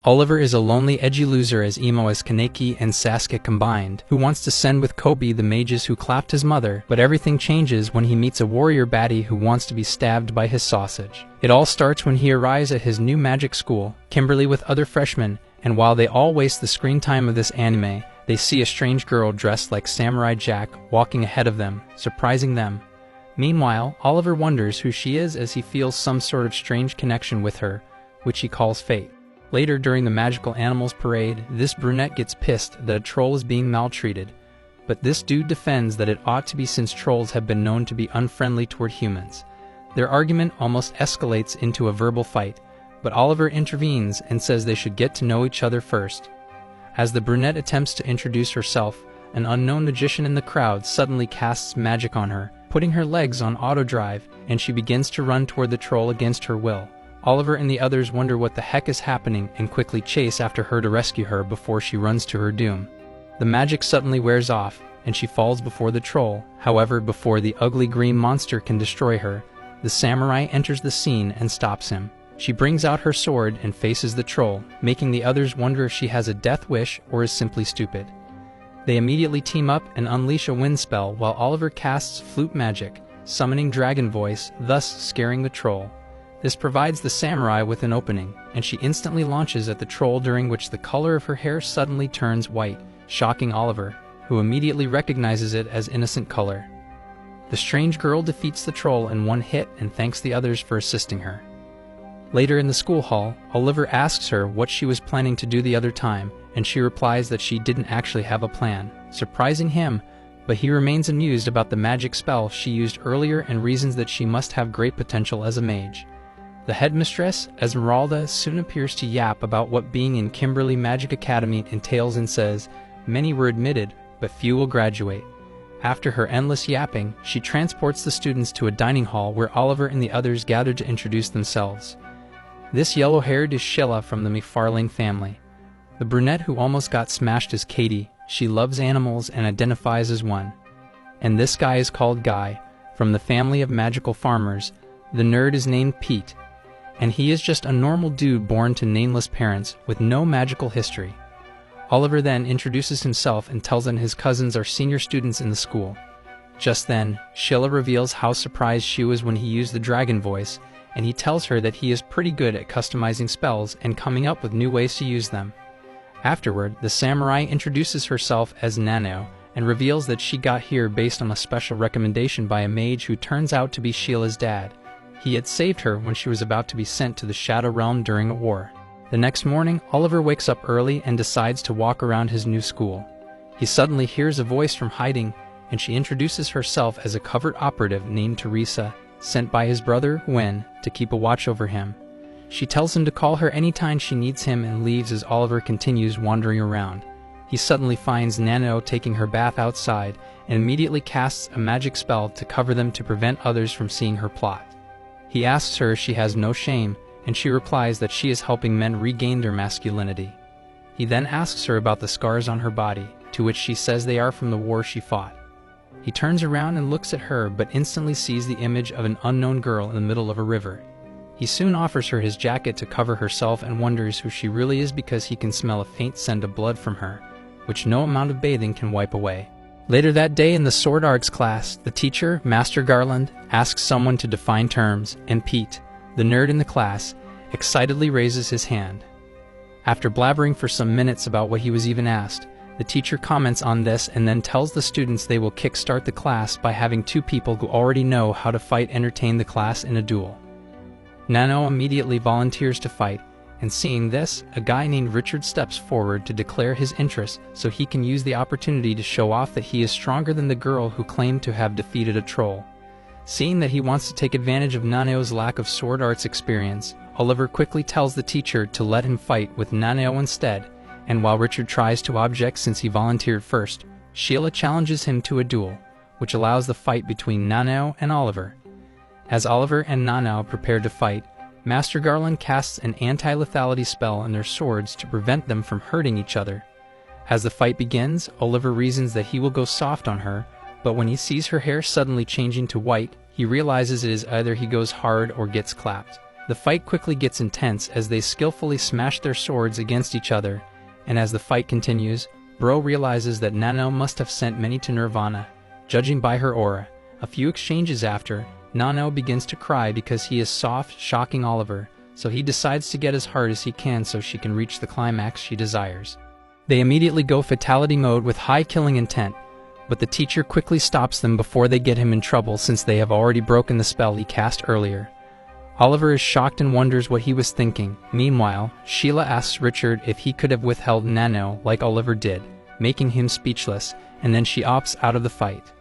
Oliver is a lonely, edgy loser as emo as Kaneki and Sasuke combined, who wants to send with Kobe the mages who clapped his mother, but everything changes when he meets a warrior baddie who wants to be stabbed by his sausage. It all starts when he arrives at his new magic school, Kimberly with other freshmen, and while they all waste the screen time of this anime, they see a strange girl dressed like Samurai Jack walking ahead of them, surprising them. Meanwhile, Oliver wonders who she is as he feels some sort of strange connection with her, which he calls fate. Later, during the Magical Animals Parade, this brunette gets pissed that a troll is being maltreated, but this dude defends that it ought to be since trolls have been known to be unfriendly toward humans. Their argument almost escalates into a verbal fight, but Oliver intervenes and says they should get to know each other first. As the brunette attempts to introduce herself, an unknown magician in the crowd suddenly casts magic on her, putting her legs on auto drive, and she begins to run toward the troll against her will. Oliver and the others wonder what the heck is happening and quickly chase after her to rescue her before she runs to her doom. The magic suddenly wears off, and she falls before the troll. However, before the ugly green monster can destroy her, the samurai enters the scene and stops him. She brings out her sword and faces the troll, making the others wonder if she has a death wish or is simply stupid. They immediately team up and unleash a wind spell while Oliver casts flute magic, summoning dragon voice, thus scaring the troll. This provides the samurai with an opening, and she instantly launches at the troll, during which the color of her hair suddenly turns white, shocking Oliver, who immediately recognizes it as innocent color. The strange girl defeats the troll in one hit and thanks the others for assisting her. Later in the school hall, Oliver asks her what she was planning to do the other time, and she replies that she didn't actually have a plan, surprising him, but he remains amused about the magic spell she used earlier and reasons that she must have great potential as a mage. The headmistress, Esmeralda, soon appears to yap about what being in Kimberly Magic Academy entails and says, "Many were admitted, but few will graduate." After her endless yapping, she transports the students to a dining hall where Oliver and the others gather to introduce themselves. This yellow-haired is Sheila from the McFarlane family. The brunette who almost got smashed is Katie. She loves animals and identifies as one. And this guy is called Guy, from the family of magical farmers. The nerd is named Pete, and he is just a normal dude born to nameless parents with no magical history. Oliver then introduces himself and tells them his cousins are senior students in the school. Just then, Sheila reveals how surprised she was when he used the dragon voice, and he tells her that he is pretty good at customizing spells and coming up with new ways to use them. Afterward, the samurai introduces herself as Nanao and reveals that she got here based on a special recommendation by a mage who turns out to be Sheila's dad. He had saved her when she was about to be sent to the Shadow Realm during a war. The next morning, Oliver wakes up early and decides to walk around his new school. He suddenly hears a voice from hiding, and she introduces herself as a covert operative named Teresa, sent by his brother, Wen, to keep a watch over him. She tells him to call her anytime she needs him and leaves as Oliver continues wandering around. He suddenly finds Nanao taking her bath outside and immediately casts a magic spell to cover them to prevent others from seeing her plot. He asks her if she has no shame, and she replies that she is helping men regain their masculinity. He then asks her about the scars on her body, to which she says they are from the war she fought. He turns around and looks at her, but instantly sees the image of an unknown girl in the middle of a river. He soon offers her his jacket to cover herself and wonders who she really is because he can smell a faint scent of blood from her, which no amount of bathing can wipe away. Later that day in the Sword Arts class, the teacher, Master Garland, asks someone to define terms, and Pete, the nerd in the class, excitedly raises his hand. After blabbering for some minutes about what he was even asked, the teacher comments on this and then tells the students they will kickstart the class by having two people who already know how to fight entertain the class in a duel. Nanao immediately volunteers to fight, and seeing this, a guy named Richard steps forward to declare his interest so he can use the opportunity to show off that he is stronger than the girl who claimed to have defeated a troll. Seeing that he wants to take advantage of Nanao's lack of sword arts experience, Oliver quickly tells the teacher to let him fight with Nanao instead, and while Richard tries to object since he volunteered first, Sheila challenges him to a duel, which allows the fight between Nanao and Oliver. As Oliver and Nanao prepare to fight, Master Garland casts an anti-lethality spell on their swords to prevent them from hurting each other. As the fight begins, Oliver reasons that he will go soft on her, but when he sees her hair suddenly changing to white, he realizes it is either he goes hard or gets clapped. The fight quickly gets intense as they skillfully smash their swords against each other, and as the fight continues, Bro realizes that Nanao must have sent many to Nirvana, judging by her aura. A few exchanges after, Nanao begins to cry because he is soft, shocking Oliver, so he decides to get as hard as he can so she can reach the climax she desires. They immediately go fatality mode with high killing intent, but the teacher quickly stops them before they get him in trouble since they have already broken the spell he cast earlier. Oliver is shocked and wonders what he was thinking. Meanwhile, Sheila asks Richard if he could have withheld Nanao like Oliver did, making him speechless, and then she opts out of the fight.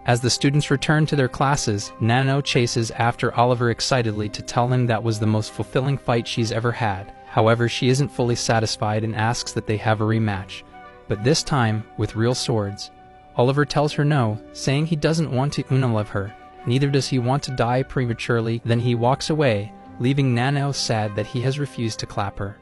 As the students return to their classes, Nanao chases after Oliver excitedly to tell him that was the most fulfilling fight she's ever had. However, she isn't fully satisfied and asks that they have a rematch, but this time with real swords. Oliver tells her no, saying he doesn't want to unalive her. Neither does he want to die prematurely. Then he walks away, leaving Nanao sad that he has refused to clap her.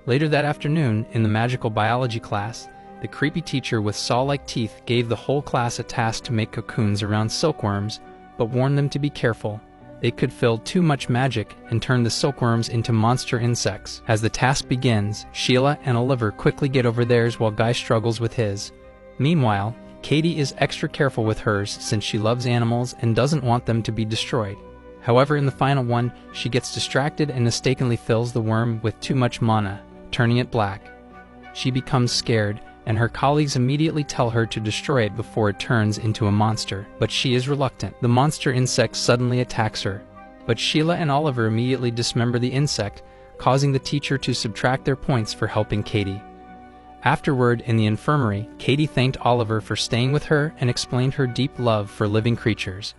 Later that afternoon, in the magical biology class, the creepy teacher with saw-like teeth gave the whole class a task to make cocoons around silkworms, but warned them to be careful. They could fill too much magic and turn the silkworms into monster insects. As the task begins, Sheila and Oliver quickly get over theirs while Guy struggles with his. Meanwhile, Katie is extra careful with hers since she loves animals and doesn't want them to be destroyed. However, in the final one, she gets distracted and mistakenly fills the worm with too much mana, turning it black. She becomes scared, and her colleagues immediately tell her to destroy it before it turns into a monster, but she is reluctant. The monster insect suddenly attacks her, but Sheila and Oliver immediately dismember the insect, causing the teacher to subtract their points for helping Katie. Afterward, in the infirmary, Katie thanked Oliver for staying with her and explained her deep love for living creatures.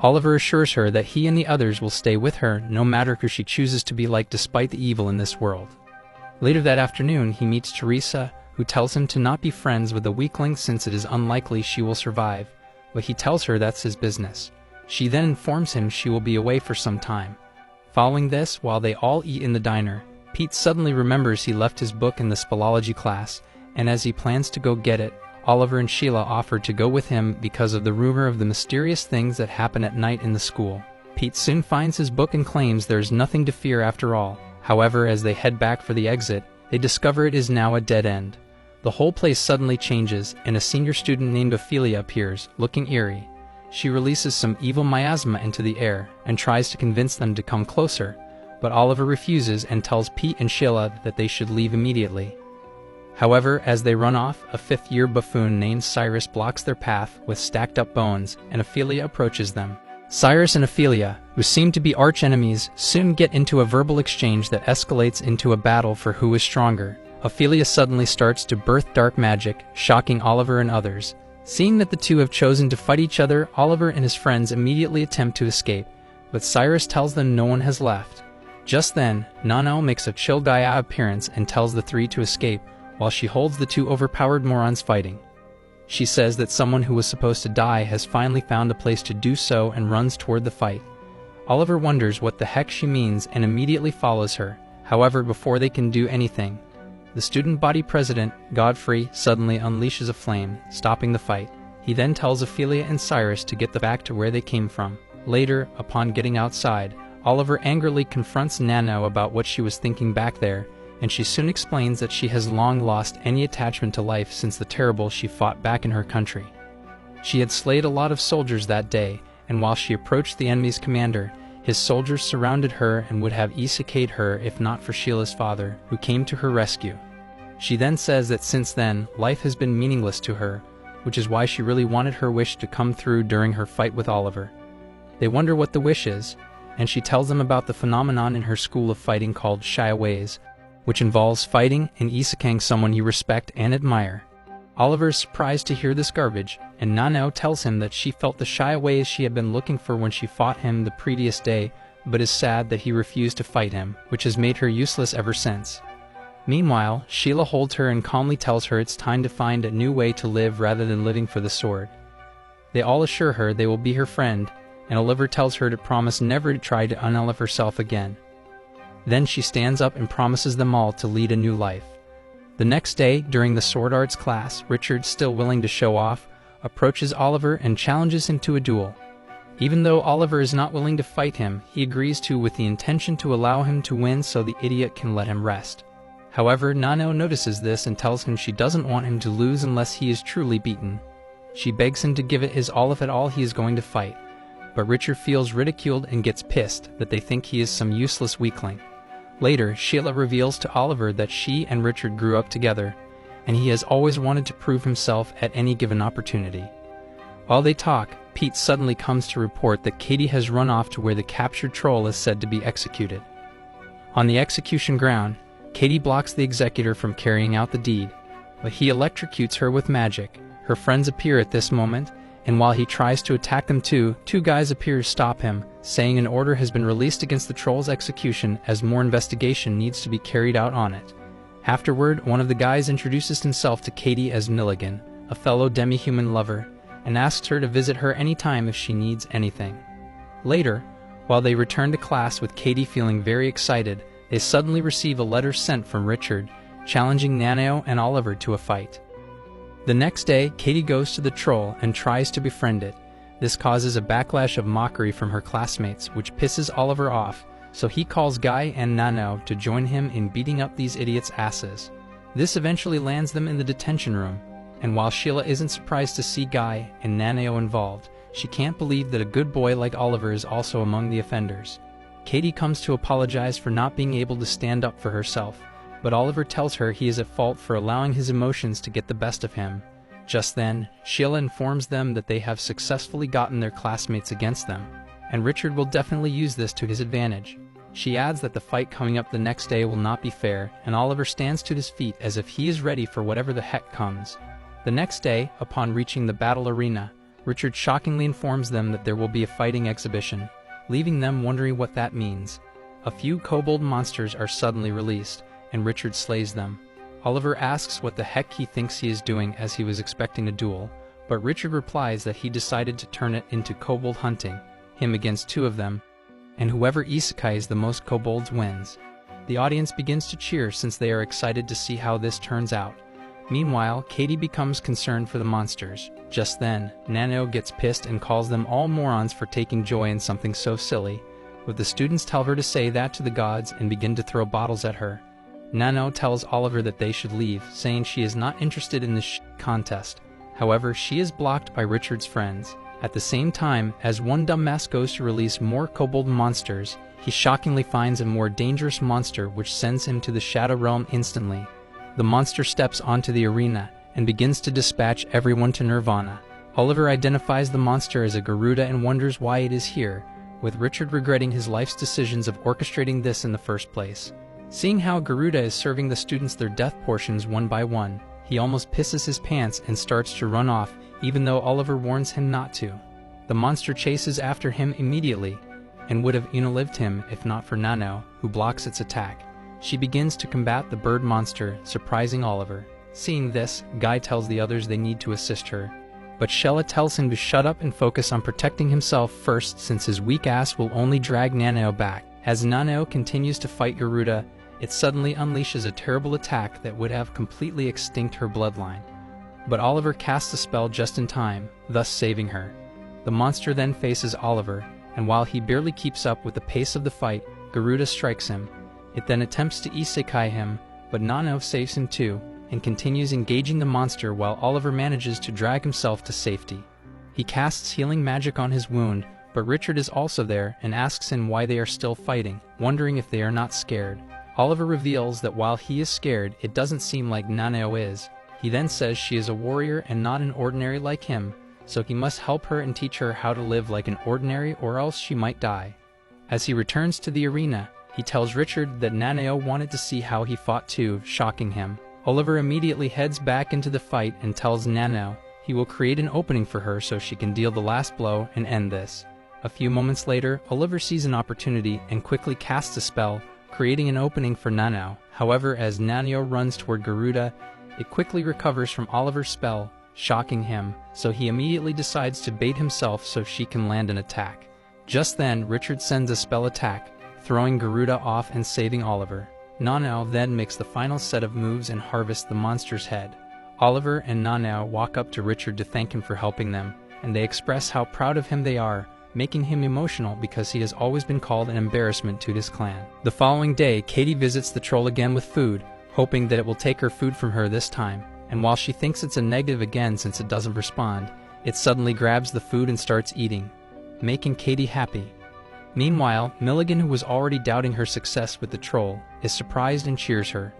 Oliver assures her that he and the others will stay with her no matter who she chooses to be like despite the evil in this world. Later that afternoon, he meets Teresa, who tells him to not be friends with the weakling since it is unlikely she will survive, but he tells her that's his business. She then informs him she will be away for some time. Following this, while they all eat in the diner, Pete suddenly remembers he left his book in the spellology class, and as he plans to go get it, Oliver and Sheila offer to go with him because of the rumor of the mysterious things that happen at night in the school. Pete soon finds his book and claims there's nothing to fear after all. However, as they head back for the exit, they discover it is now a dead end. The whole place suddenly changes, and a senior student named Ophelia appears, looking eerie. She releases some evil miasma into the air and tries to convince them to come closer, but Oliver refuses and tells Pete and Sheila that they should leave immediately. However, as they run off, a fifth-year buffoon named Cyrus blocks their path with stacked-up bones, and Ophelia approaches them. Cyrus and Ophelia, who seem to be arch-enemies, soon get into a verbal exchange that escalates into a battle for who is stronger. Ophelia suddenly starts to birth dark magic, shocking Oliver and others. Seeing that the two have chosen to fight each other, Oliver and his friends immediately attempt to escape, but Cyrus tells them no one has left. Just then, Nanao makes a chill Gaia appearance and tells the three to escape, while she holds the two overpowered morons fighting. She says that someone who was supposed to die has finally found a place to do so and runs toward the fight. Oliver wonders what the heck she means and immediately follows her. However, before they can do anything, the student body president, Godfrey, suddenly unleashes a flame, stopping the fight. He then tells Ophelia and Cyrus to get back to where they came from. Later, upon getting outside, Oliver angrily confronts Nanao about what she was thinking back there, and she soon explains that she has long lost any attachment to life since the terrible she fought back in her country. She had slayed a lot of soldiers that day, and while she approached the enemy's commander, his soldiers surrounded her and would have isekai'd her if not for Sheila's father, who came to her rescue. She then says that since then, life has been meaningless to her, which is why she really wanted her wish to come through during her fight with Oliver. They wonder what the wish is, and she tells them about the phenomenon in her school of fighting called shy ways, which involves fighting and isekai'ing someone you respect and admire. Oliver is surprised to hear this garbage, and Nanao tells him that she felt the shy ways she had been looking for when she fought him the previous day, but is sad that he refused to fight him, which has made her useless ever since. Meanwhile, Sheila holds her and calmly tells her it's time to find a new way to live rather than living for the sword. They all assure her they will be her friend, and Oliver tells her to promise never to try to unalive herself again. Then she stands up and promises them all to lead a new life. The next day, during the sword arts class, Richard, still willing to show off, approaches Oliver and challenges him to a duel. Even though Oliver is not willing to fight him, he agrees to with the intention to allow him to win so the idiot can let him rest. However, Nanao notices this and tells him she doesn't want him to lose unless he is truly beaten. She begs him to give it his all if at all he is going to fight, but Richard feels ridiculed and gets pissed that they think he is some useless weakling. Later, Sheila reveals to Oliver that she and Richard grew up together, and he has always wanted to prove himself at any given opportunity. While they talk, Pete suddenly comes to report that Katie has run off to where the captured troll is said to be executed. On the execution ground, Katie blocks the executor from carrying out the deed, but he electrocutes her with magic. Her friends appear at this moment, and while he tries to attack them too, two guys appear to stop him, saying an order has been released against the troll's execution as more investigation needs to be carried out on it. Afterward, one of the guys introduces himself to Katie as Milligan, a fellow demi-human lover, and asks her to visit her anytime if she needs anything. Later, while they return to class with Katie feeling very excited, they suddenly receive a letter sent from Richard, challenging Nanao and Oliver to a fight. The next day, Katie goes to the troll and tries to befriend it. This causes a backlash of mockery from her classmates, which pisses Oliver off, so he calls Guy and Nanao to join him in beating up these idiots' asses. This eventually lands them in the detention room, and while Sheila isn't surprised to see Guy and Nanao involved, she can't believe that a good boy like Oliver is also among the offenders. Katie comes to apologize for not being able to stand up for herself, but Oliver tells her he is at fault for allowing his emotions to get the best of him. Just then, Sheila informs them that they have successfully gotten their classmates against them, and Richard will definitely use this to his advantage. She adds that the fight coming up the next day will not be fair, and Oliver stands to his feet as if he is ready for whatever the heck comes. The next day, upon reaching the battle arena, Richard shockingly informs them that there will be a fighting exhibition, leaving them wondering what that means. A few kobold monsters are suddenly released, and Richard slays them. Oliver asks what the heck he thinks he is doing as he was expecting a duel, but Richard replies that he decided to turn it into kobold hunting, him against two of them, and whoever isekais the most kobolds wins. The audience begins to cheer since they are excited to see how this turns out. Meanwhile, Katie becomes concerned for the monsters. Just then, Nanao gets pissed and calls them all morons for taking joy in something so silly, but the students tell her to say that to the gods and begin to throw bottles at her. Nanao tells Oliver that they should leave, saying she is not interested in this contest. However, she is blocked by Richard's friends. At the same time, as one dumbass goes to release more kobold monsters, he shockingly finds a more dangerous monster which sends him to the Shadow Realm instantly. The monster steps onto the arena and begins to dispatch everyone to Nirvana. Oliver identifies the monster as a Garuda and wonders why it is here, with Richard regretting his life's decisions of orchestrating this in the first place. Seeing how Garuda is serving the students their death portions one by one, he almost pisses his pants and starts to run off, even though Oliver warns him not to. The monster chases after him immediately, and would have unalived him if not for Nanao, who blocks its attack. She begins to combat the bird monster, surprising Oliver. Seeing this, Guy tells the others they need to assist her, but Sheila tells him to shut up and focus on protecting himself first since his weak ass will only drag Nanao back. As Nanao continues to fight Garuda, it suddenly unleashes a terrible attack that would have completely extinct her bloodline. But Oliver casts a spell just in time, thus saving her. The monster then faces Oliver, and while he barely keeps up with the pace of the fight, Garuda strikes him. It then attempts to isekai him, but Nanao saves him too, and continues engaging the monster while Oliver manages to drag himself to safety. He casts healing magic on his wound, but Richard is also there and asks him why they are still fighting, wondering if they are not scared. Oliver reveals that while he is scared, it doesn't seem like Nanao is. He then says she is a warrior and not an ordinary like him, so he must help her and teach her how to live like an ordinary or else she might die. As he returns to the arena, he tells Richard that Nanao wanted to see how he fought too, shocking him. Oliver immediately heads back into the fight and tells Nanao he will create an opening for her so she can deal the last blow and end this. A few moments later, Oliver sees an opportunity and quickly casts a spell, creating an opening for Nanao. However, as Nanao runs toward Garuda, it quickly recovers from Oliver's spell, shocking him, so he immediately decides to bait himself so she can land an attack. Just then, Richard sends a spell attack, throwing Garuda off and saving Oliver. Nanao then makes the final set of moves and harvests the monster's head. Oliver and Nanao walk up to Richard to thank him for helping them, and they express how proud of him they are, making him emotional because he has always been called an embarrassment to his clan. The following day, Katie visits the troll again with food, hoping that it will take her food from her this time, and while she thinks it's a negative again since it doesn't respond, it suddenly grabs the food and starts eating, making Katie happy. Meanwhile, Milligan, who was already doubting her success with the troll, is surprised and cheers her.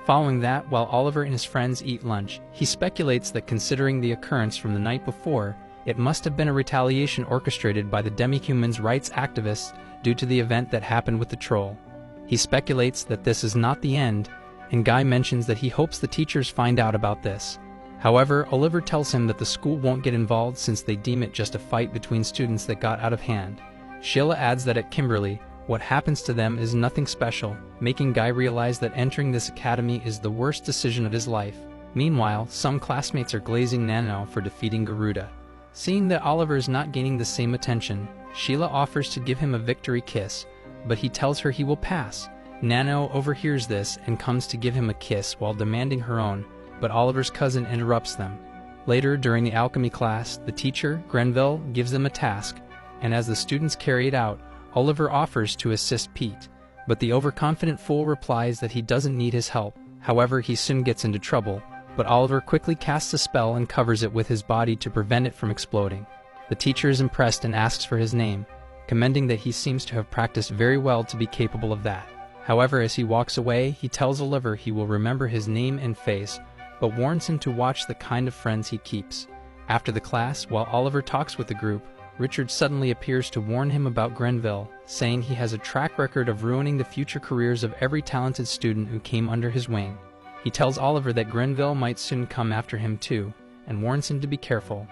Following that, while Oliver and his friends eat lunch, he speculates that considering the occurrence from the night before, it must have been a retaliation orchestrated by the demi-human's rights activists due to the event that happened with the troll. He speculates that this is not the end, and Guy mentions that he hopes the teachers find out about this. However, Oliver tells him that the school won't get involved since they deem it just a fight between students that got out of hand. Sheila adds that at Kimberly, what happens to them is nothing special, making Guy realize that entering this academy is the worst decision of his life. Meanwhile, some classmates are glazing Nanao for defeating Garuda. Seeing that Oliver is not gaining the same attention, Sheila offers to give him a victory kiss, but he tells her he will pass. Nanao overhears this and comes to give him a kiss while demanding her own, but Oliver's cousin interrupts them. Later, during the alchemy class, the teacher, Grenville, gives them a task, and as the students carry it out, Oliver offers to assist Pete, but the overconfident fool replies that he doesn't need his help. However, he soon gets into trouble, but Oliver quickly casts a spell and covers it with his body to prevent it from exploding. The teacher is impressed and asks for his name, commending that he seems to have practiced very well to be capable of that. However, as he walks away, he tells Oliver he will remember his name and face, but warns him to watch the kind of friends he keeps. After the class, while Oliver talks with the group, Richard suddenly appears to warn him about Grenville, saying he has a track record of ruining the future careers of every talented student who came under his wing. He tells Oliver that Grenville might soon come after him too, and warns him to be careful.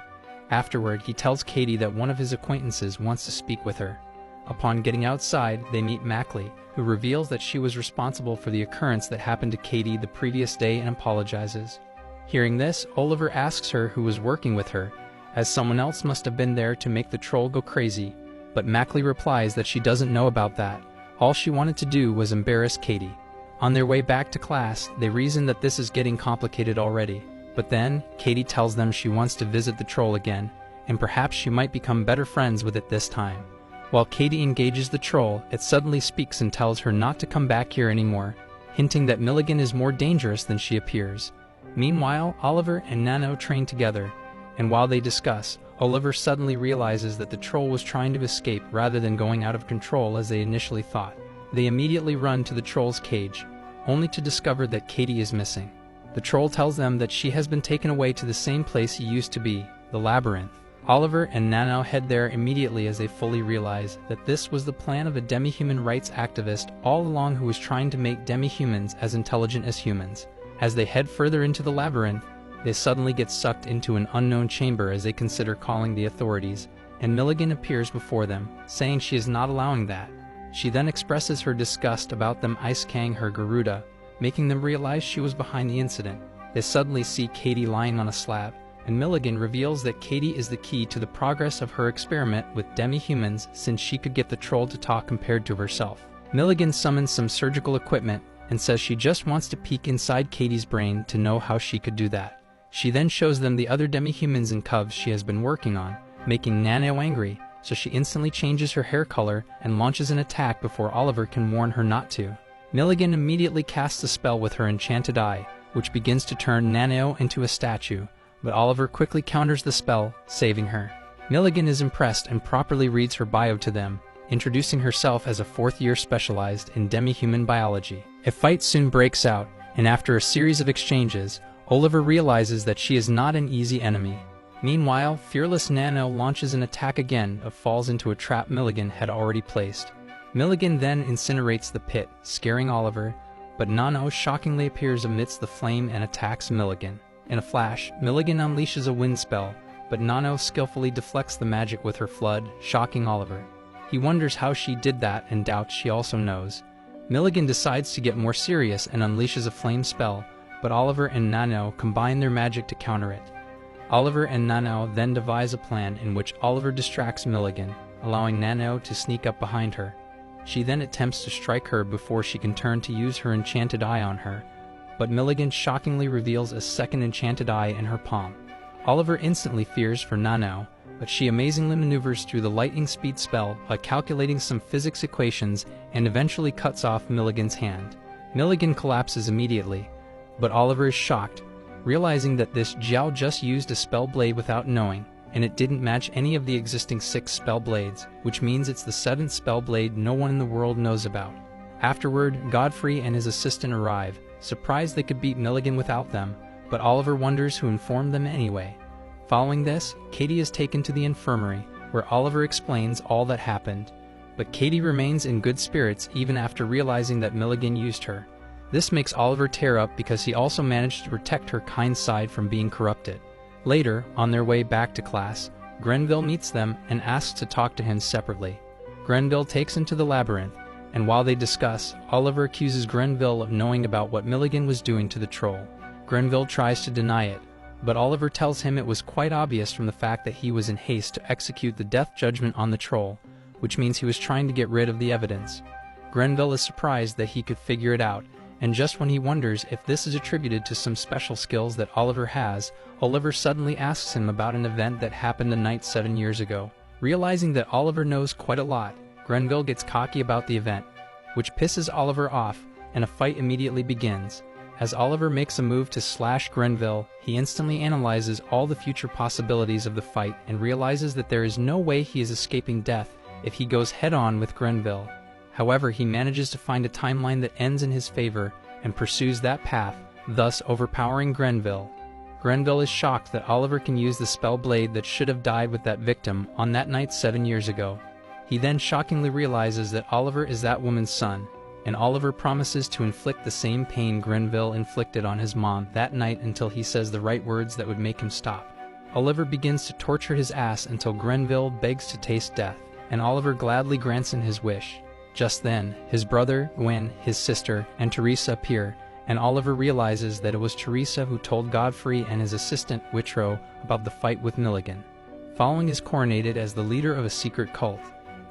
Afterward, he tells Katie that one of his acquaintances wants to speak with her. Upon getting outside, they meet Mackley, who reveals that she was responsible for the occurrence that happened to Katie the previous day and apologizes. Hearing this, Oliver asks her who was working with her, as someone else must have been there to make the troll go crazy, but Mackley replies that she doesn't know about that. All she wanted to do was embarrass Katie. On their way back to class, they reason that this is getting complicated already, but then Katie tells them she wants to visit the troll again, and perhaps she might become better friends with it this time. While Katie engages the troll, it suddenly speaks and tells her not to come back here anymore, hinting that Milligan is more dangerous than she appears. Meanwhile, Oliver and Nanao train together, and while they discuss, Oliver suddenly realizes that the troll was trying to escape rather than going out of control as they initially thought. They immediately run to the troll's cage, only to discover that Katie is missing. The troll tells them that she has been taken away to the same place he used to be, the labyrinth. Oliver and Nanao head there immediately as they fully realize that this was the plan of a demi-human rights activist all along who was trying to make demi-humans as intelligent as humans. As they head further into the labyrinth, they suddenly get sucked into an unknown chamber as they consider calling the authorities, and Milligan appears before them, saying she is not allowing that. She then expresses her disgust about them isekaiing her Garuda, making them realize she was behind the incident. They suddenly see Katie lying on a slab, and Milligan reveals that Katie is the key to the progress of her experiment with demi-humans since she could get the troll to talk compared to herself. Milligan summons some surgical equipment and says she just wants to peek inside Katie's brain to know how she could do that. She then shows them the other demi-humans and cubs she has been working on, making Nanao angry, so she instantly changes her hair color and launches an attack before Oliver can warn her not to. Milligan immediately casts a spell with her enchanted eye, which begins to turn Nanao into a statue, but Oliver quickly counters the spell, saving her. Milligan is impressed and properly reads her bio to them, introducing herself as a fourth-year specialized in demi-human biology. A fight soon breaks out, and after a series of exchanges, Oliver realizes that she is not an easy enemy. Meanwhile, fearless Nanao launches an attack again but falls into a trap Milligan had already placed. Milligan then incinerates the pit, scaring Oliver, but Nanao shockingly appears amidst the flame and attacks Milligan. In a flash, Milligan unleashes a wind spell, but Nanao skillfully deflects the magic with her flood, shocking Oliver. He wonders how she did that and doubts she also knows. Milligan decides to get more serious and unleashes a flame spell, but Oliver and Nanao combine their magic to counter it. Oliver and Nanao then devise a plan in which Oliver distracts Milligan, allowing Nanao to sneak up behind her. She then attempts to strike her before she can turn to use her enchanted eye on her, but Milligan shockingly reveals a second enchanted eye in her palm. Oliver instantly fears for Nanao, but she amazingly maneuvers through the lightning speed spell by calculating some physics equations and eventually cuts off Milligan's hand. Milligan collapses immediately, but Oliver is shocked, realizing that this Jiao just used a Spellblade without knowing, and it didn't match any of the existing 6 Spellblades, which means it's the 7th Spellblade no one in the world knows about. Afterward, Godfrey and his assistant arrive, surprised they could beat Milligan without them, but Oliver wonders who informed them anyway. Following this, Katie is taken to the infirmary, where Oliver explains all that happened. But Katie remains in good spirits even after realizing that Milligan used her. This makes Oliver tear up because he also managed to protect her kind side from being corrupted. Later, on their way back to class, Grenville meets them and asks to talk to him separately. Grenville takes him to the labyrinth, and while they discuss, Oliver accuses Grenville of knowing about what Milligan was doing to the troll. Grenville tries to deny it, but Oliver tells him it was quite obvious from the fact that he was in haste to execute the death judgment on the troll, which means he was trying to get rid of the evidence. Grenville is surprised that he could figure it out, and just when he wonders if this is attributed to some special skills that Oliver has, Oliver suddenly asks him about an event that happened a night 7 years ago. Realizing that Oliver knows quite a lot, Grenville gets cocky about the event, which pisses Oliver off, and a fight immediately begins. As Oliver makes a move to slash Grenville, he instantly analyzes all the future possibilities of the fight and realizes that there is no way he is escaping death if he goes head-on with Grenville. However, he manages to find a timeline that ends in his favor and pursues that path, thus overpowering Grenville. Grenville is shocked that Oliver can use the Spellblade that should have died with that victim on that night 7 years ago. He then shockingly realizes that Oliver is that woman's son, and Oliver promises to inflict the same pain Grenville inflicted on his mom that night until he says the right words that would make him stop. Oliver begins to torture his ass until Grenville begs to taste death, and Oliver gladly grants him his wish. Just then, his brother, Gwen, his sister, and Teresa appear, and Oliver realizes that it was Teresa who told Godfrey and his assistant, Whitrow, about the fight with Milligan. Following is coronated as the leader of a secret cult,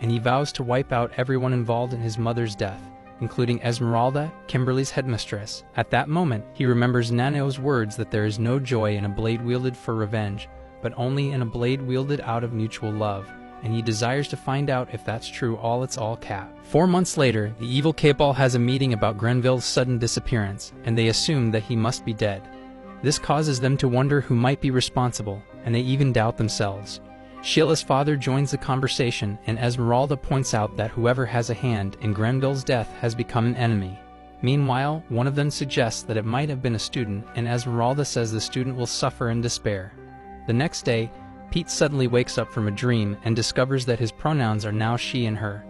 and he vows to wipe out everyone involved in his mother's death, including Esmeralda, Kimberly's headmistress. At that moment, he remembers Nanao's words that there is no joy in a blade wielded for revenge, but only in a blade wielded out of mutual love, and he desires to find out if that's true. It's all cap. 4 months later, the evil cabal has a meeting about Grenville's sudden disappearance, and they assume that he must be dead. This causes them to wonder who might be responsible, and they even doubt themselves. Sheila's father joins the conversation, and Esmeralda points out that whoever has a hand in Grenville's death has become an enemy. Meanwhile, one of them suggests that it might have been a student, and Esmeralda says the student will suffer in despair. The next day, Pete suddenly wakes up from a dream and discovers that his pronouns are now she and her.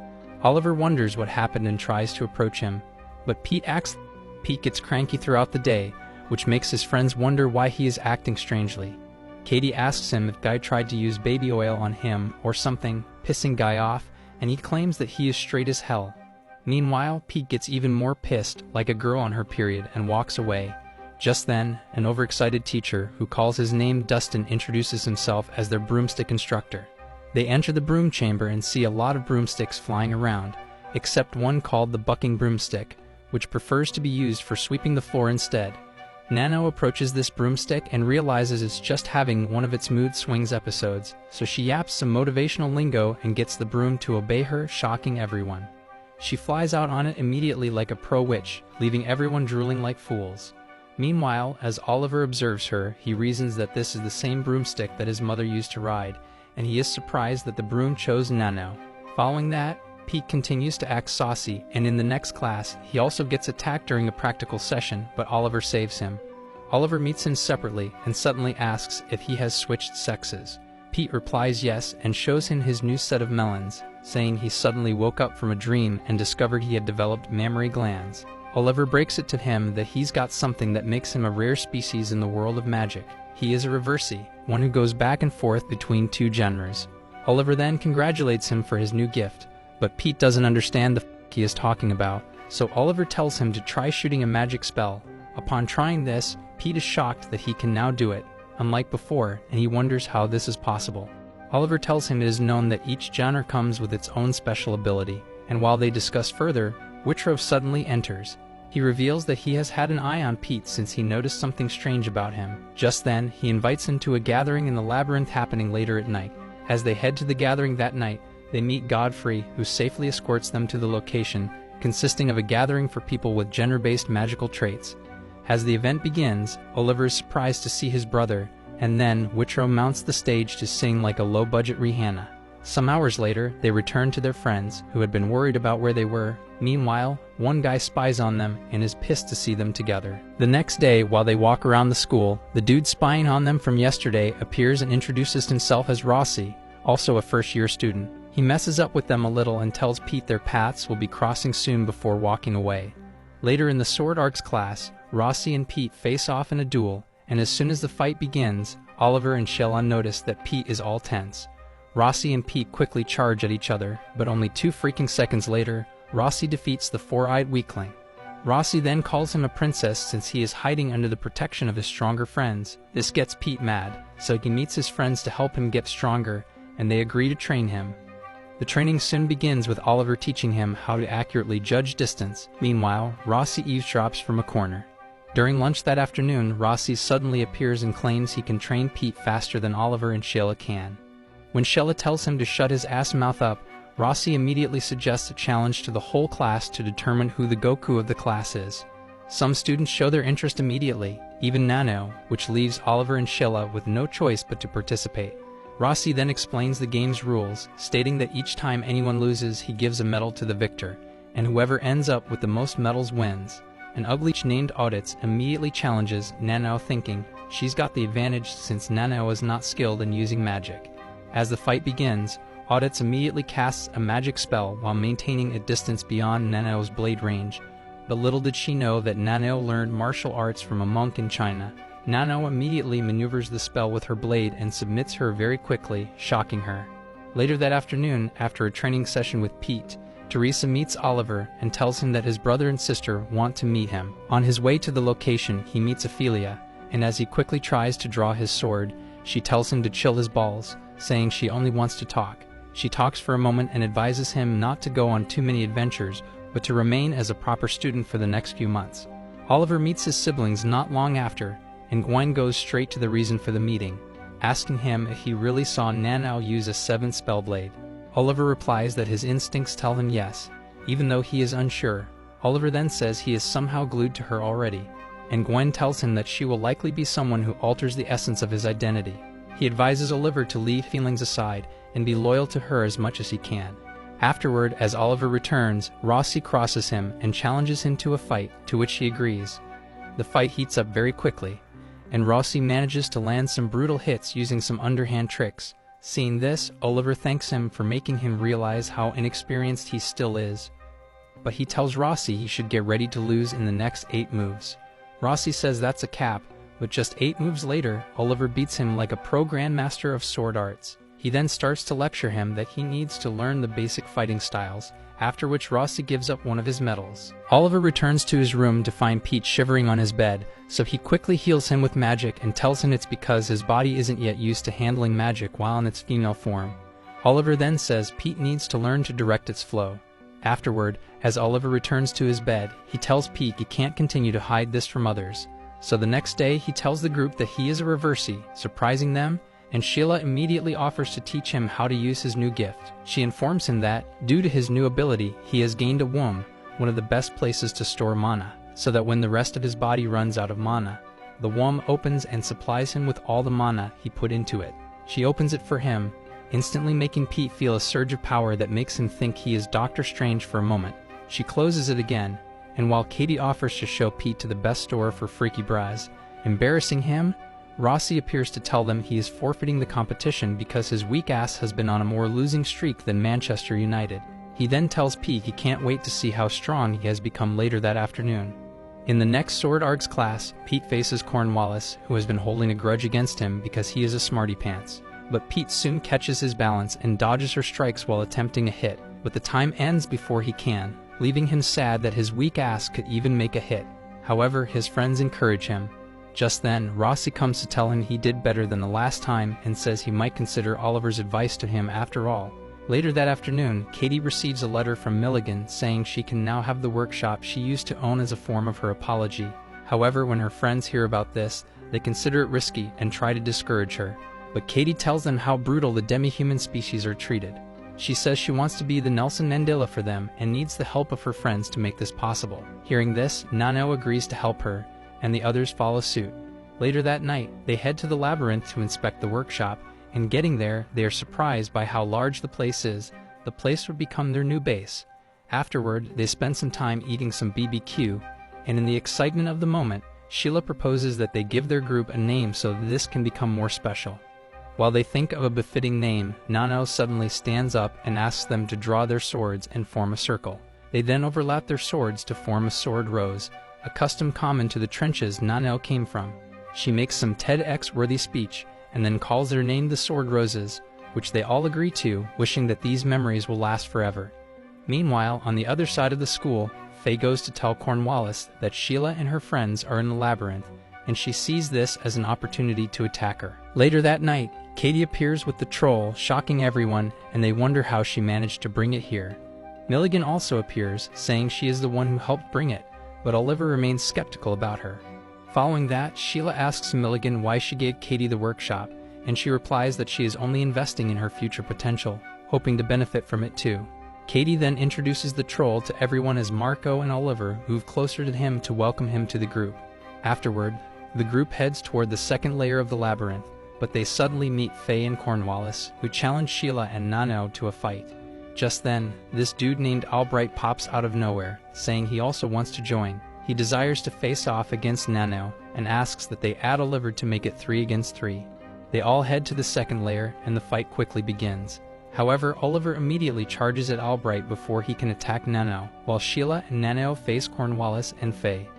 Oliver wonders what happened and tries to approach him, but Pete gets cranky throughout the day, which makes his friends wonder why he is acting strangely. Katie asks him if Guy tried to use baby oil on him or something, pissing Guy off, and he claims that he is straight as hell. Meanwhile, Pete gets even more pissed, like a girl on her period, and walks away. Just then, an overexcited teacher, who calls his name Dustin, introduces himself as their broomstick instructor. They enter the broom chamber and see a lot of broomsticks flying around, except one called the bucking broomstick, which prefers to be used for sweeping the floor instead. Nanao approaches this broomstick and realizes it's just having one of its mood swings episodes, so she yaps some motivational lingo and gets the broom to obey her, shocking everyone. She flies out on it immediately like a pro witch, leaving everyone drooling like fools. Meanwhile, as Oliver observes her, he reasons that this is the same broomstick that his mother used to ride, and he is surprised that the broom chose Nanao. Following that, Pete continues to act saucy, and in the next class, he also gets attacked during a practical session, but Oliver saves him. Oliver meets him separately and suddenly asks if he has switched sexes. Pete replies yes and shows him his new set of melons, saying he suddenly woke up from a dream and discovered he had developed mammary glands. Oliver breaks it to him that he's got something that makes him a rare species in the world of magic. He is a reversey, one who goes back and forth between two genres. Oliver then congratulates him for his new gift, but Pete doesn't understand the he is talking about, so Oliver tells him to try shooting a magic spell. Upon trying this, Pete is shocked that he can now do it, unlike before, and he wonders how this is possible. Oliver tells him it is known that each genre comes with its own special ability, and while they discuss further, Whitrow suddenly enters. He reveals that he has had an eye on Pete since he noticed something strange about him. Just then, he invites him to a gathering in the labyrinth happening later at night. As they head to the gathering that night, they meet Godfrey, who safely escorts them to the location, consisting of a gathering for people with gender-based magical traits. As the event begins, Oliver is surprised to see his brother, and then Witro mounts the stage to sing like a low-budget Rihanna. Some hours later, they return to their friends, who had been worried about where they were. Meanwhile, one guy spies on them and is pissed to see them together. The next day, while they walk around the school, the dude spying on them from yesterday appears and introduces himself as Rossi, also a first-year student. He messes up with them a little and tells Pete their paths will be crossing soon before walking away. Later in the Sword Arts class, Rossi and Pete face off in a duel, and as soon as the fight begins, Oliver and Sheila notice that Pete is all tense. Rossi and Pete quickly charge at each other, but only 2 freaking seconds later, Rossi defeats the four-eyed weakling. Rossi then calls him a princess since he is hiding under the protection of his stronger friends. This gets Pete mad, so he meets his friends to help him get stronger, and they agree to train him. The training soon begins with Oliver teaching him how to accurately judge distance. Meanwhile, Rossi eavesdrops from a corner. During lunch that afternoon, Rossi suddenly appears and claims he can train Pete faster than Oliver and Sheila can. When Sheila tells him to shut his ass mouth up, Rossi immediately suggests a challenge to the whole class to determine who the Goku of the class is. Some students show their interest immediately, even Nanao, which leaves Oliver and Sheila with no choice but to participate. Rossi then explains the game's rules, stating that each time anyone loses, he gives a medal to the victor, and whoever ends up with the most medals wins. An ugly named Audits immediately challenges Nanao, thinking she's got the advantage since Nanao is not skilled in using magic. As the fight begins, Audits immediately casts a magic spell while maintaining a distance beyond Nanao's blade range, but little did she know that Nanao learned martial arts from a monk in China. Nanao immediately maneuvers the spell with her blade and submits her very quickly, shocking her. Later that afternoon, after a training session with Pete, Teresa meets Oliver and tells him that his brother and sister want to meet him. On his way to the location, he meets Ophelia, and as he quickly tries to draw his sword, she tells him to chill his balls, saying she only wants to talk. She talks for a moment and advises him not to go on too many adventures, but to remain as a proper student for the next few months. Oliver meets his siblings not long after, and Gwen goes straight to the reason for the meeting, asking him if he really saw Nanao use a 7 Spellblade. Oliver replies that his instincts tell him yes, even though he is unsure. Oliver then says he is somehow glued to her already, and Gwen tells him that she will likely be someone who alters the essence of his identity. He advises Oliver to leave feelings aside and be loyal to her as much as he can. Afterward, as Oliver returns, Rossi crosses him and challenges him to a fight, to which he agrees. The fight heats up very quickly, and Rossi manages to land some brutal hits using some underhand tricks. Seeing this, Oliver thanks him for making him realize how inexperienced he still is, but he tells Rossi he should get ready to lose in the next 8 moves. Rossi says that's a cap, but just 8 moves later, Oliver beats him like a pro grandmaster of sword arts. He then starts to lecture him that he needs to learn the basic fighting styles, after which Rossi gives up one of his medals. Oliver returns to his room to find Pete shivering on his bed, so he quickly heals him with magic and tells him it's because his body isn't yet used to handling magic while in its female form. Oliver then says Pete needs to learn to direct its flow. Afterward, as Oliver returns to his bed, he tells Pete he can't continue to hide this from others. So the next day he tells the group that he is a reversey, surprising them, and Sheila immediately offers to teach him how to use his new gift. She informs him that, due to his new ability, he has gained a womb, one of the best places to store mana, so that when the rest of his body runs out of mana, the womb opens and supplies him with all the mana he put into it. She opens it for him, instantly making Pete feel a surge of power that makes him think he is Doctor Strange for a moment. She closes it again, and while Katie offers to show Pete to the best store for freaky bras, embarrassing him, Rossi appears to tell them he is forfeiting the competition because his weak ass has been on a more losing streak than Manchester United. He then tells Pete he can't wait to see how strong he has become later that afternoon. In the next Sword Arts class, Pete faces Cornwallis, who has been holding a grudge against him because he is a smarty pants. But Pete soon catches his balance and dodges her strikes while attempting a hit, but the time ends before he can, leaving him sad that his weak ass could even make a hit. However, his friends encourage him. Just then, Rossi comes to tell him he did better than the last time and says he might consider Oliver's advice to him after all. Later that afternoon, Katie receives a letter from Milligan saying she can now have the workshop she used to own as a form of her apology. However, when her friends hear about this, they consider it risky and try to discourage her. but Katie tells them how brutal the demi-human species are treated. She says she wants to be the Nelson Mandela for them and needs the help of her friends to make this possible. Hearing this, Nanao agrees to help her, and the others follow suit. Later that night, they head to the labyrinth to inspect the workshop, and getting there, they are surprised by how large the place is. The place would become their new base. Afterward, they spend some time eating some BBQ, and in the excitement of the moment, Sheila proposes that they give their group a name so that this can become more special. While they think of a befitting name, Nanao suddenly stands up and asks them to draw their swords and form a circle. They then overlap their swords to form a sword rose, a custom common to the trenches Nanao came from. She makes some TEDx-worthy speech, and then calls their name the Sword Roses, which they all agree to, wishing that these memories will last forever. Meanwhile, on the other side of the school, Faye goes to tell Cornwallis that Sheila and her friends are in the labyrinth, and she sees this as an opportunity to attack her. Later that night, Katie appears with the troll, shocking everyone, and they wonder how she managed to bring it here. Milligan also appears, saying she is the one who helped bring it, but Oliver remains skeptical about her. Following that, Sheila asks Milligan why she gave Katie the workshop, and she replies that she is only investing in her future potential, hoping to benefit from it too. Katie then introduces the troll to everyone as Marco and Oliver move closer to him to welcome him to the group. Afterward, the group heads toward the second layer of the labyrinth, but they suddenly meet Faye and Cornwallis, who challenge Sheila and Nanao to a fight. Just then, this dude named Albright pops out of nowhere, saying he also wants to join. He desires to face off against Nanao and asks that they add Oliver to make it 3 against 3. They all head to the second layer and the fight quickly begins. However, Oliver immediately charges at Albright before he can attack Nanao, while Sheila and Nanao face Cornwallis and Faye.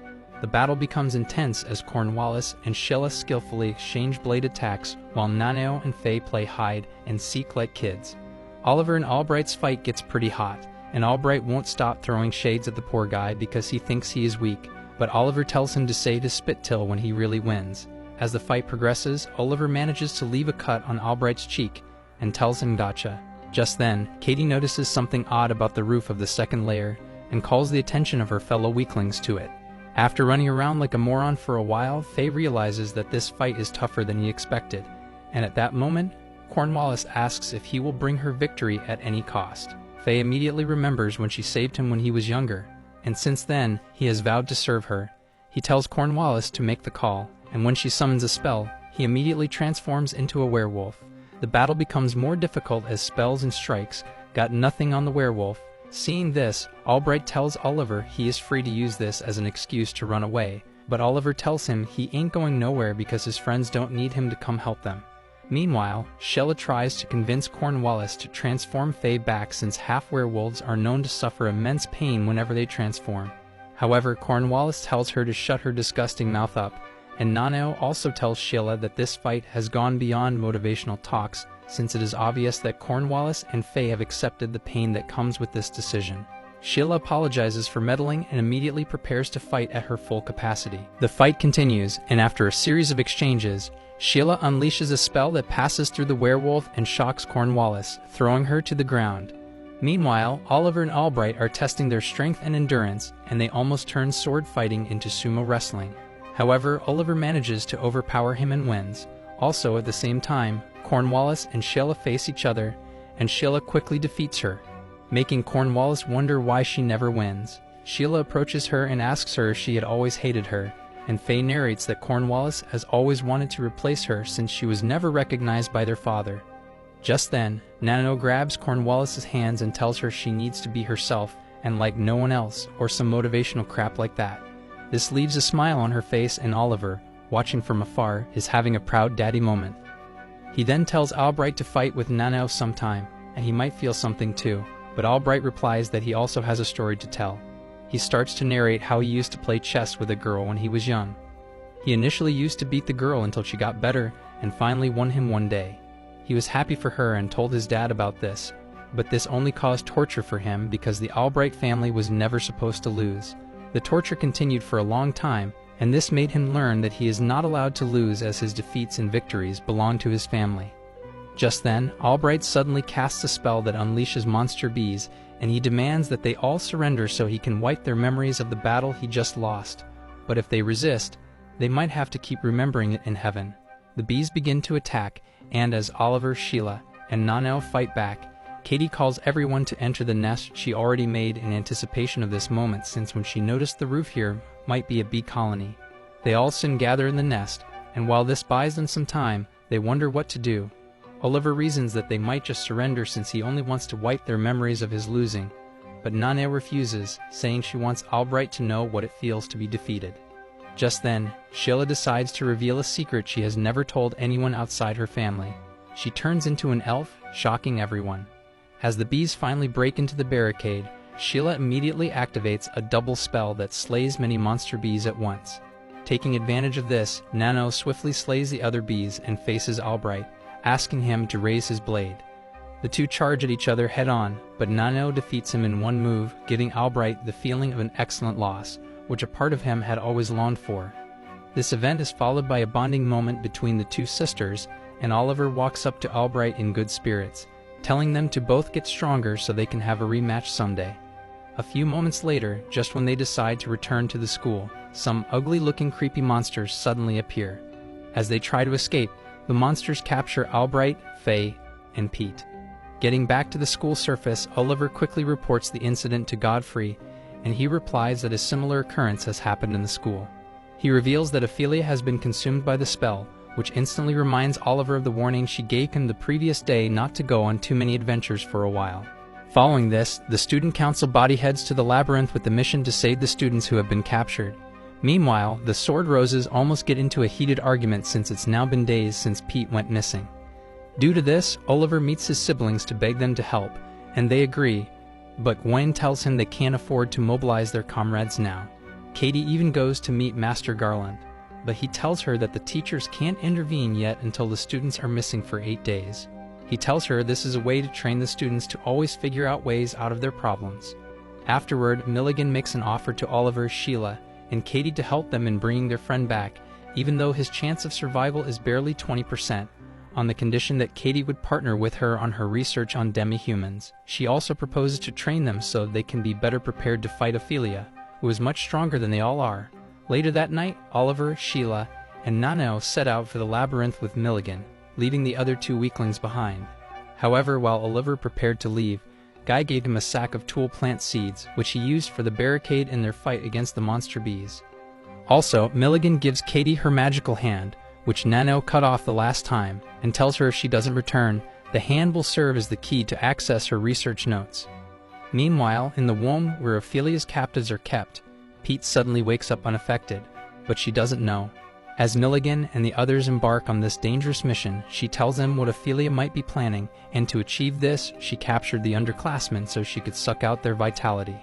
The battle becomes intense as Cornwallis and Sheila skillfully exchange blade attacks while Nanao and Faye play hide and seek like kids. Oliver and Albright's fight gets pretty hot, and Albright won't stop throwing shades at the poor guy because he thinks he is weak, but Oliver tells him to say to spit till when he really wins. As the fight progresses, Oliver manages to leave a cut on Albright's cheek and tells him gotcha. Just then, Katie notices something odd about the roof of the second layer and calls the attention of her fellow weaklings to it. After running around like a moron for a while, Faye realizes that this fight is tougher than he expected, and at that moment, Cornwallis asks if he will bring her victory at any cost. Faye immediately remembers when she saved him when he was younger, and since then, he has vowed to serve her. He tells Cornwallis to make the call, and when she summons a spell, he immediately transforms into a werewolf. The battle becomes more difficult as spells and strikes got nothing on the werewolf. Seeing this, Albright tells Oliver he is free to use this as an excuse to run away, but Oliver tells him he ain't going nowhere because his friends don't need him to come help them. Meanwhile, Sheila tries to convince Cornwallis to transform Faye back since half-werewolves are known to suffer immense pain whenever they transform. However, Cornwallis tells her to shut her disgusting mouth up, and Nanao also tells Sheila that this fight has gone beyond motivational talks since it is obvious that Cornwallis and Faye have accepted the pain that comes with this decision. Sheila apologizes for meddling and immediately prepares to fight at her full capacity. The fight continues, and after a series of exchanges, Sheila unleashes a spell that passes through the werewolf and shocks Cornwallis, throwing her to the ground. Meanwhile, Oliver and Albright are testing their strength and endurance, and they almost turn sword fighting into sumo wrestling. However, Oliver manages to overpower him and wins. Also, at the same time, Cornwallis and Sheila face each other, and Sheila quickly defeats her, making Cornwallis wonder why she never wins. Sheila approaches her and asks her if she had always hated her, and Faye narrates that Cornwallis has always wanted to replace her since she was never recognized by their father. Just then, Nanao grabs Cornwallis's hands and tells her she needs to be herself and like no one else, or some motivational crap like that. This leaves a smile on her face, and Oliver, watching from afar, is having a proud daddy moment. He then tells Albright to fight with Nanao sometime, and he might feel something too, but Albright replies that he also has a story to tell. He starts to narrate how he used to play chess with a girl when he was young. He initially used to beat the girl until she got better and finally won him one day. He was happy for her and told his dad about this, but this only caused torture for him because the Albright family was never supposed to lose. The torture continued for a long time, and this made him learn that he is not allowed to lose as his defeats and victories belong to his family. Just then, Albright suddenly casts a spell that unleashes monster bees, and he demands that they all surrender so he can wipe their memories of the battle he just lost. But if they resist, they might have to keep remembering it in heaven. The bees begin to attack, and as Oliver, Sheila, and Nanao fight back, Katie calls everyone to enter the nest she already made in anticipation of this moment, since when she noticed the roof here might be a bee colony. They all soon gather in the nest, and while this buys them some time, they wonder what to do. Oliver reasons that they might just surrender since he only wants to wipe their memories of his losing, but Nanao refuses, saying she wants Albright to know what it feels to be defeated. Just then, Sheila decides to reveal a secret she has never told anyone outside her family. She turns into an elf, shocking everyone. As the bees finally break into the barricade, Sheila immediately activates a double spell that slays many monster bees at once. Taking advantage of this, Nanao swiftly slays the other bees and faces Albright, asking him to raise his blade. The two charge at each other head-on, but Nanao defeats him in one move, giving Albright the feeling of an excellent loss, which a part of him had always longed for. This event is followed by a bonding moment between the two sisters, and Oliver walks up to Albright in good spirits, telling them to both get stronger so they can have a rematch someday. A few moments later, just when they decide to return to the school, some ugly-looking creepy monsters suddenly appear. As they try to escape, the monsters capture Albright, Faye, and Pete. Getting back to the school surface, Oliver quickly reports the incident to Godfrey, and he replies that a similar occurrence has happened in the school. He reveals that Ophelia has been consumed by the spell, which instantly reminds Oliver of the warning she gave him the previous day not to go on too many adventures for a while. Following this, the student council body heads to the labyrinth with the mission to save the students who have been captured. Meanwhile, the Sword Roses almost get into a heated argument since it's now been days since Pete went missing. Due to this, Oliver meets his siblings to beg them to help, and they agree, but Gwen tells him they can't afford to mobilize their comrades now. Katie even goes to meet Master Garland, but he tells her that the teachers can't intervene yet until the students are missing for 8 days. He tells her this is a way to train the students to always figure out ways out of their problems. Afterward, Milligan makes an offer to Oliver, Sheila, and Katie to help them in bringing their friend back, even though his chance of survival is barely 20%, on the condition that Katie would partner with her on her research on demi-humans. She also proposes to train them so they can be better prepared to fight Ophelia, who is much stronger than they all are. Later that night, Oliver, Sheila, and Nanao set out for the labyrinth with Milligan, leaving the other two weaklings behind. However, while Oliver prepared to leave, Guy gave him a sack of tool plant seeds, which he used for the barricade in their fight against the monster bees. Also, Milligan gives Katie her magical hand, which Nanao cut off the last time, and tells her if she doesn't return, the hand will serve as the key to access her research notes. Meanwhile, in the womb where Ophelia's captives are kept, Pete suddenly wakes up unaffected, but she doesn't know. As Milligan and the others embark on this dangerous mission, she tells them what Ophelia might be planning, and to achieve this, she captured the underclassmen so she could suck out their vitality.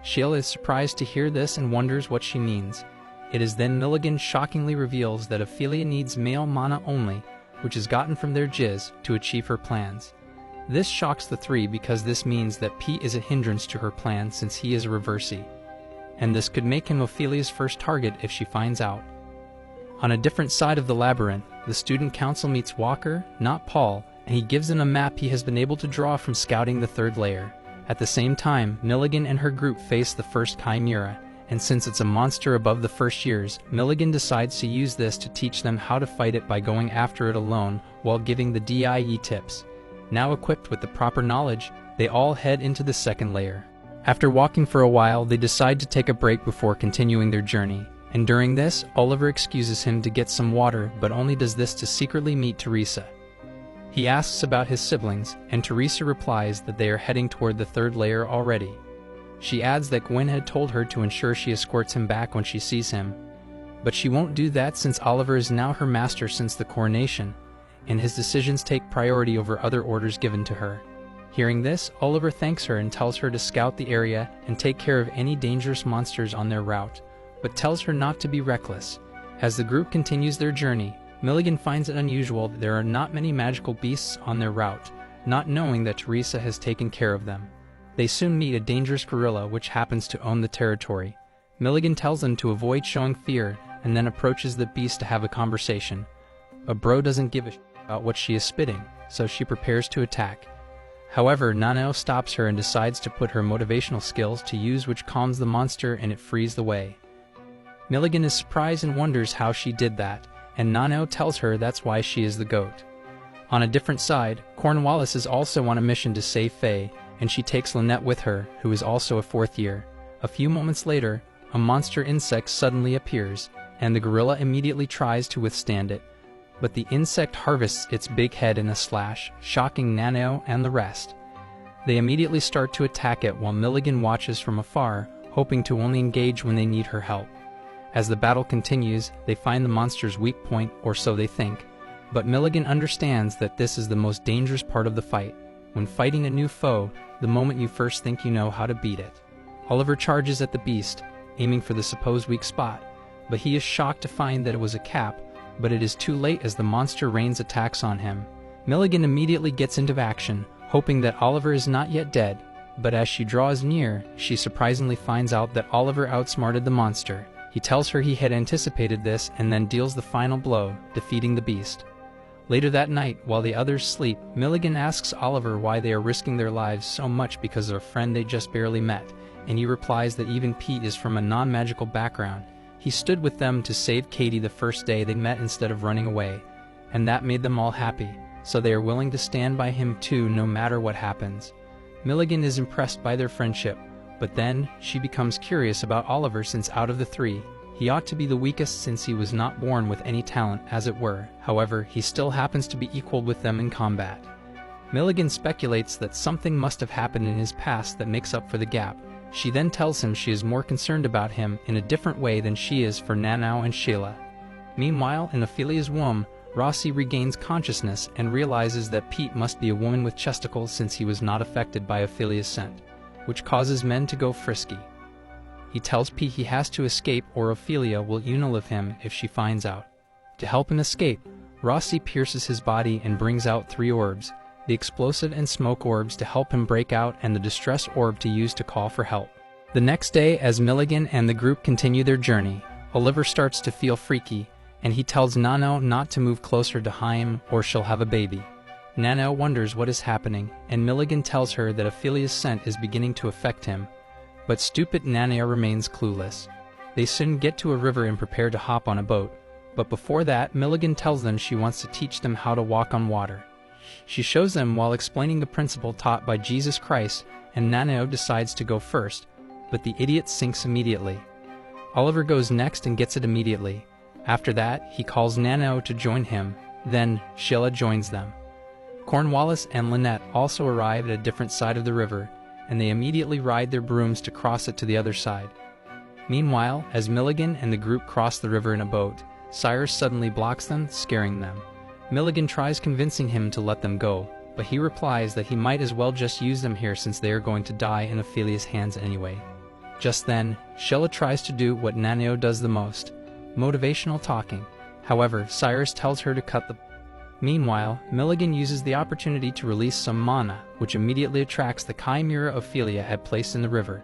Sheila is surprised to hear this and wonders what she means. It is then Milligan shockingly reveals that Ophelia needs male mana only, which is gotten from their jizz, to achieve her plans. This shocks the three because this means that Pete is a hindrance to her plan since he is a reversee, and this could make him Ophelia's first target if she finds out. On a different side of the labyrinth, the student council meets Walker, not Paul, and he gives them a map he has been able to draw from scouting the third layer. At the same time, Milligan and her group face the first Chimera, and since it's a monster above the first years, Milligan decides to use this to teach them how to fight it by going after it alone while giving the DIE tips. Now equipped with the proper knowledge, they all head into the second layer. After walking for a while, they decide to take a break before continuing their journey, and during this, Oliver excuses him to get some water, but only does this to secretly meet Teresa. He asks about his siblings, and Teresa replies that they are heading toward the third layer already. She adds that Gwen had told her to ensure she escorts him back when she sees him, but she won't do that since Oliver is now her master since the coronation, and his decisions take priority over other orders given to her. Hearing this, Oliver thanks her and tells her to scout the area and take care of any dangerous monsters on their route, but tells her not to be reckless. As the group continues their journey, Milligan finds it unusual that there are not many magical beasts on their route, not knowing that Teresa has taken care of them. They soon meet a dangerous gorilla which happens to own the territory. Milligan tells them to avoid showing fear and then approaches the beast to have a conversation. A bro doesn't give a shit about what she is spitting, so she prepares to attack. However, Nanao stops her and decides to put her motivational skills to use, which calms the monster and it frees the way. Milligan is surprised and wonders how she did that, and Nanao tells her that's why she is the goat. On a different side, Cornwallis is also on a mission to save Faye, and she takes Lynette with her, who is also a fourth year. A few moments later, a monster insect suddenly appears, and the gorilla immediately tries to withstand it. But the insect harvests its big head in a slash, shocking Nanao and the rest. They immediately start to attack it while Milligan watches from afar, hoping to only engage when they need her help. As the battle continues, they find the monster's weak point, or so they think. But Milligan understands that this is the most dangerous part of the fight. When fighting a new foe, the moment you first think you know how to beat it. Oliver charges at the beast, aiming for the supposed weak spot, but he is shocked to find that it was a cap, but it is too late as the monster rains attacks on him. Milligan immediately gets into action, hoping that Oliver is not yet dead, but as she draws near, she surprisingly finds out that Oliver outsmarted the monster. He tells her he had anticipated this and then deals the final blow, defeating the beast. Later that night, while the others sleep, Milligan asks Oliver why they are risking their lives so much because of a friend they just barely met, and he replies that even Pete is from a non-magical background. He stood with them to save Katie the first day they met instead of running away, and that made them all happy, so they are willing to stand by him too no matter what happens. Milligan is impressed by their friendship, but then she becomes curious about Oliver since out of the three, he ought to be the weakest since he was not born with any talent, as it were. However, he still happens to be equaled with them in combat. Milligan speculates that something must have happened in his past that makes up for the gap. She then tells him she is more concerned about him in a different way than she is for Nanao and Sheila. Meanwhile, in Ophelia's womb, Rossi regains consciousness and realizes that Pete must be a woman with chesticles since he was not affected by Ophelia's scent, which causes men to go frisky. He tells Pete he has to escape or Ophelia will unalive him if she finds out. To help him escape, Rossi pierces his body and brings out 3 orbs, the explosive and smoke orbs to help him break out and the distress orb to use to call for help. The next day, as Milligan and the group continue their journey, Oliver starts to feel freaky, and he tells Nanao not to move closer to Haim or she'll have a baby. Nanao wonders what is happening, and Milligan tells her that Ophelia's scent is beginning to affect him, but stupid Nanao remains clueless. They soon get to a river and prepare to hop on a boat, but before that, Milligan tells them she wants to teach them how to walk on water. She shows them while explaining the principle taught by Jesus Christ, and Nanao decides to go first, but the idiot sinks immediately. Oliver goes next and gets it immediately. After that, he calls Nanao to join him, then Sheila joins them. Cornwallis and Lynette also arrive at a different side of the river, and they immediately ride their brooms to cross it to the other side. Meanwhile, as Milligan and the group cross the river in a boat, Cyrus suddenly blocks them, scaring them. Milligan tries convincing him to let them go, but he replies that he might as well just use them here since they are going to die in Ophelia's hands anyway. Just then, Sheila tries to do what Nanao does the most, motivational talking. However, Cyrus tells her to cut the... Meanwhile, Milligan uses the opportunity to release some mana, which immediately attracts the chimera Ophelia had placed in the river.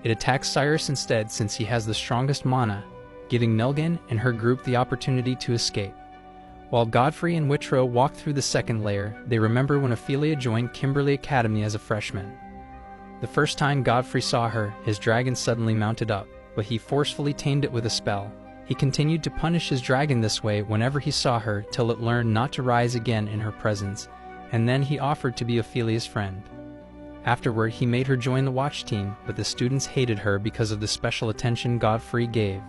It attacks Cyrus instead since he has the strongest mana, giving Milligan and her group the opportunity to escape. While Godfrey and Whitrow walk through the second layer, they remember when Ophelia joined Kimberly Academy as a freshman. The first time Godfrey saw her, his dragon suddenly mounted up, but he forcefully tamed it with a spell. He continued to punish his dragon this way whenever he saw her till it learned not to rise again in her presence, and then he offered to be Ophelia's friend. Afterward, he made her join the watch team, but the students hated her because of the special attention Godfrey gave.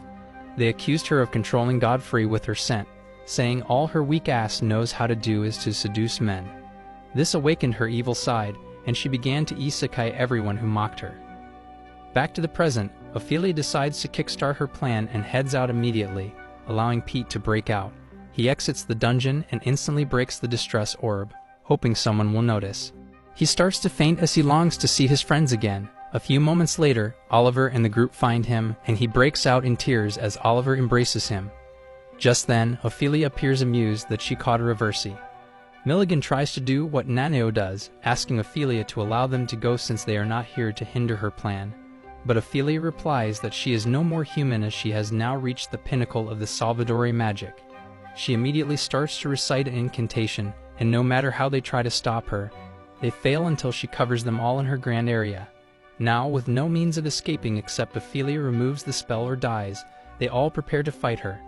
They accused her of controlling Godfrey with her scent, saying all her weak ass knows how to do is to seduce men. This awakened her evil side, and she began to isekai everyone who mocked her. Back to the present, Ophelia decides to kickstart her plan and heads out immediately, allowing Pete to break out. He exits the dungeon and instantly breaks the distress orb, hoping someone will notice. He starts to faint as he longs to see his friends again. A few moments later, Oliver and the group find him, and he breaks out in tears as Oliver embraces him. Just then, Ophelia appears amused that she caught a reversi. Milligan tries to do what Nanao does, asking Ophelia to allow them to go since they are not here to hinder her plan. But Ophelia replies that she is no more human as she has now reached the pinnacle of the Salvadori magic. She immediately starts to recite an incantation, and no matter how they try to stop her, they fail until she covers them all in her grand area. Now, with no means of escaping except Ophelia removes the spell or dies, they all prepare to fight her.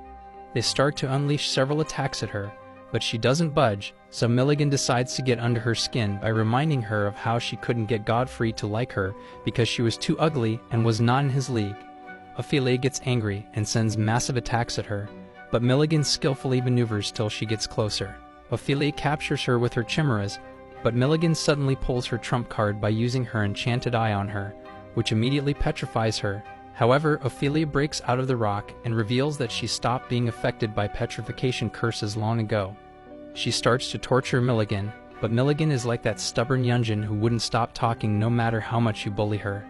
They start to unleash several attacks at her, but she doesn't budge, so Milligan decides to get under her skin by reminding her of how she couldn't get Godfrey to like her because she was too ugly and was not in his league. Ophelia gets angry and sends massive attacks at her, but Milligan skillfully maneuvers till she gets closer. Ophelia captures her with her chimeras, but Milligan suddenly pulls her trump card by using her enchanted eye on her, which immediately petrifies her. However, Ophelia breaks out of the rock and reveals that she stopped being affected by petrification curses long ago. She starts to torture Milligan, but Milligan is like that stubborn Yunjin who wouldn't stop talking no matter how much you bully her.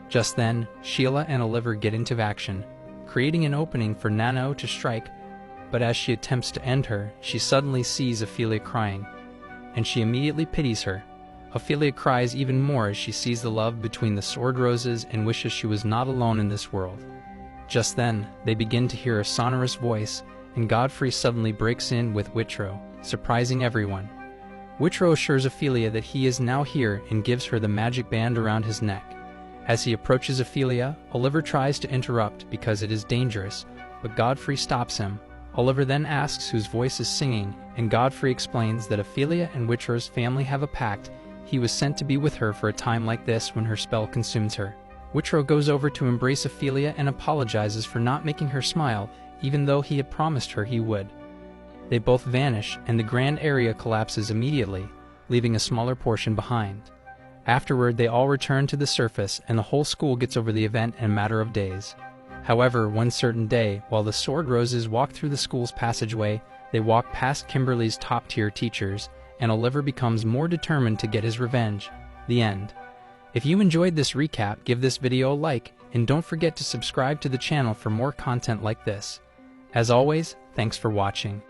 Just then, Sheila and Oliver get into action, creating an opening for Nanao to strike, but as she attempts to end her, she suddenly sees Ophelia crying, and she immediately pities her. Ophelia cries even more as she sees the love between the Sword Roses and wishes she was not alone in this world. Just then, they begin to hear a sonorous voice, and Godfrey suddenly breaks in with Whitrow, surprising everyone. Whitrow assures Ophelia that he is now here and gives her the magic band around his neck. As he approaches Ophelia, Oliver tries to interrupt because it is dangerous, but Godfrey stops him. Oliver then asks whose voice is singing, and Godfrey explains that Ophelia and Whitrow's family have a pact. He was sent to be with her for a time like this when her spell consumes her. Whitrow goes over to embrace Ophelia and apologizes for not making her smile, even though he had promised her he would. They both vanish, and the grand area collapses immediately, leaving a smaller portion behind. Afterward, they all return to the surface, and the whole school gets over the event in a matter of days. However, one certain day, while the Sword Roses walk through the school's passageway, they walk past Kimberly's top-tier teachers, and Oliver becomes more determined to get his revenge. The end. If you enjoyed this recap, give this video a like, and don't forget to subscribe to the channel for more content like this. As always, thanks for watching.